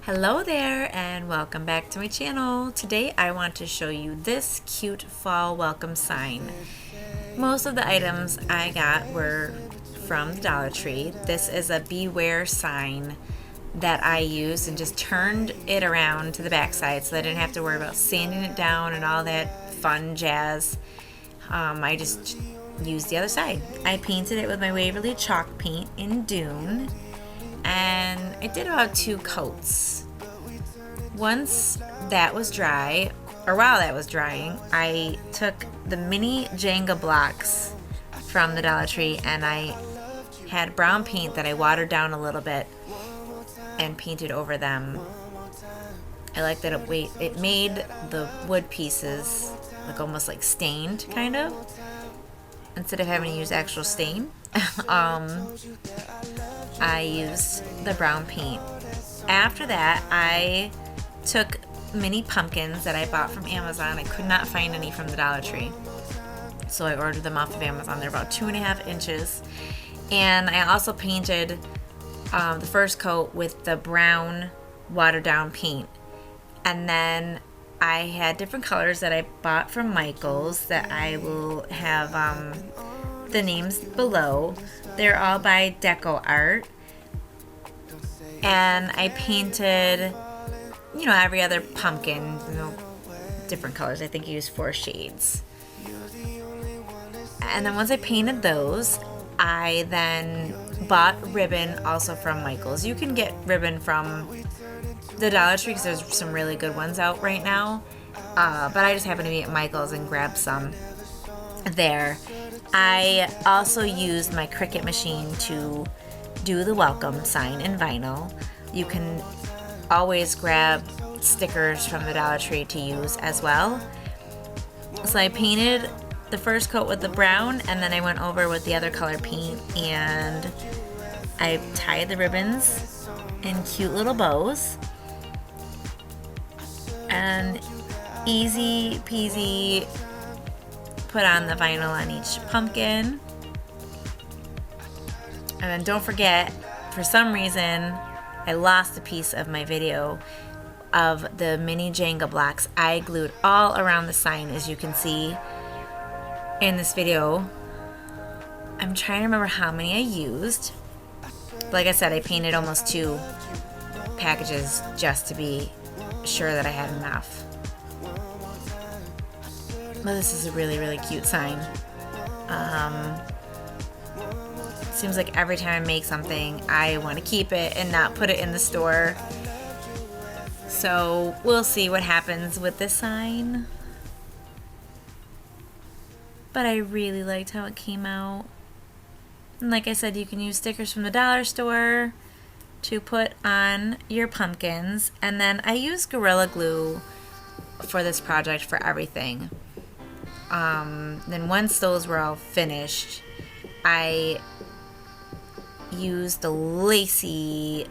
Hello there and welcome back to my channel. Today I want to show you this cute fall welcome sign. Most of the items I got were from the Dollar Tree. This is a beware sign that I used and just turned it around to the back side so I didn't have to worry about sanding it down and all that fun jazz. I just used the other side. I painted it with my Waverly chalk paint in Dune, and I did about 2 coats. Once that was dry, or while that was drying, I took the mini jenga blocks from the Dollar Tree and I had brown paint that I watered down a little bit and painted over them. I like that it made the wood pieces look almost like stained, kind of, instead of having to use actual stain. I used the brown paint. After that, I took mini pumpkins that I bought from Amazon. I could not find any from the Dollar Tree, so I ordered them off of Amazon. They're about 2.5 inches. And I also painted the first coat with the brown watered down paint. And then I had different colors that I bought from Michael's that I will have the names below. They're all by DecoArt. And I painted, every other pumpkin, different colors. I think I used 4 shades. And then once I painted those, I then bought ribbon also from Michael's. You can get ribbon from the Dollar Tree because there's some really good ones out right now. But I just happened to be at Michael's and grabbed some there. I also used my Cricut machine to do the welcome sign in vinyl. You can always grab stickers from the Dollar Tree to use as well. So I painted the first coat with the brown, and then I went over with the other color paint, and I tied the ribbons in cute little bows. And easy peasy, put on the vinyl on each pumpkin. And then don't forget, for some reason, I lost a piece of my video of the mini Jenga blocks. I glued all around the sign, as you can see in this video. I'm trying to remember how many I used. Like I said, I painted almost 2 packages just to be sure that I had enough. But this is a really, really cute sign. Seems like every time I make something, I want to keep it and not put it in the store. So we'll see what happens with this sign. But I really liked how it came out. And like I said, you can use stickers from the dollar store to put on your pumpkins. And then I used Gorilla Glue for this project for everything. Then once those were all finished, I used the lacy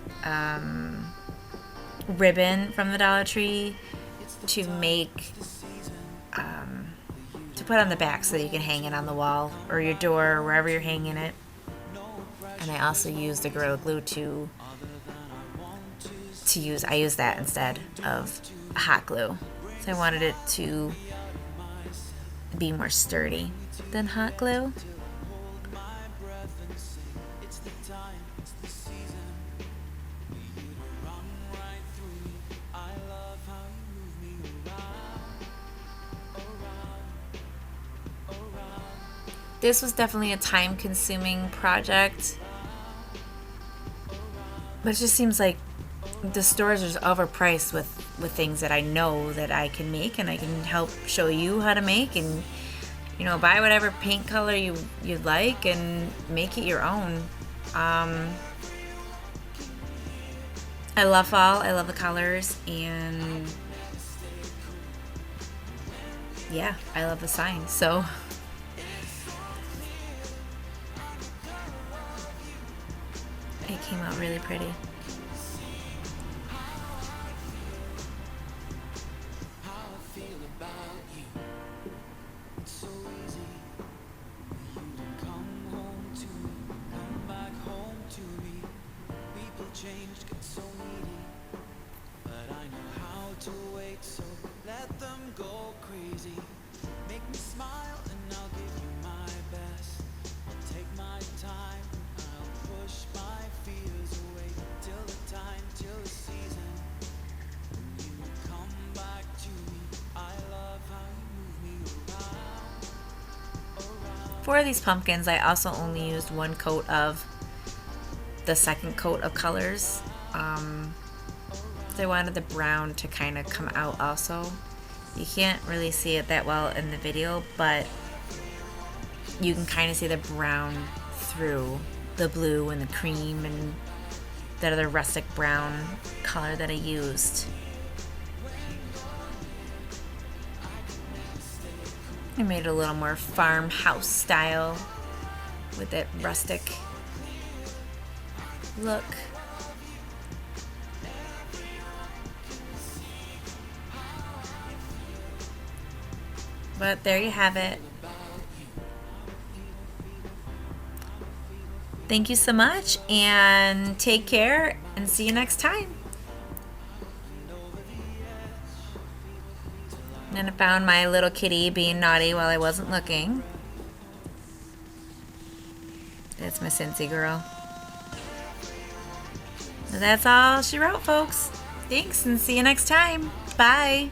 ribbon from the Dollar Tree to make to put on the back so that you can hang it on the wall or your door or wherever you're hanging it. And I also used the Gorilla Glue to use. I used that instead of hot glue, so I wanted it to be more sturdy than hot glue. This was definitely a time-consuming project, but it just seems like the stores are just overpriced with things that I know that I can make, and I can help show you how to make, and buy whatever paint color you'd like and make it your own. I love fall. I love the colors, and yeah, I love the sign. So it came out really pretty. For these pumpkins, I also only used one coat of the second coat of colors. I wanted the brown to kind of come out also. You can't really see it that well in the video, but you can kind of see the brown through the blue and the cream and that other rustic brown color that I used. I made it a little more farmhouse style with that rustic look. But there you have it. Thank you so much, and take care, and see you next time. And I found my little kitty being naughty while I wasn't looking. That's my Cincy girl. So that's all she wrote, folks. Thanks, and see you next time. Bye.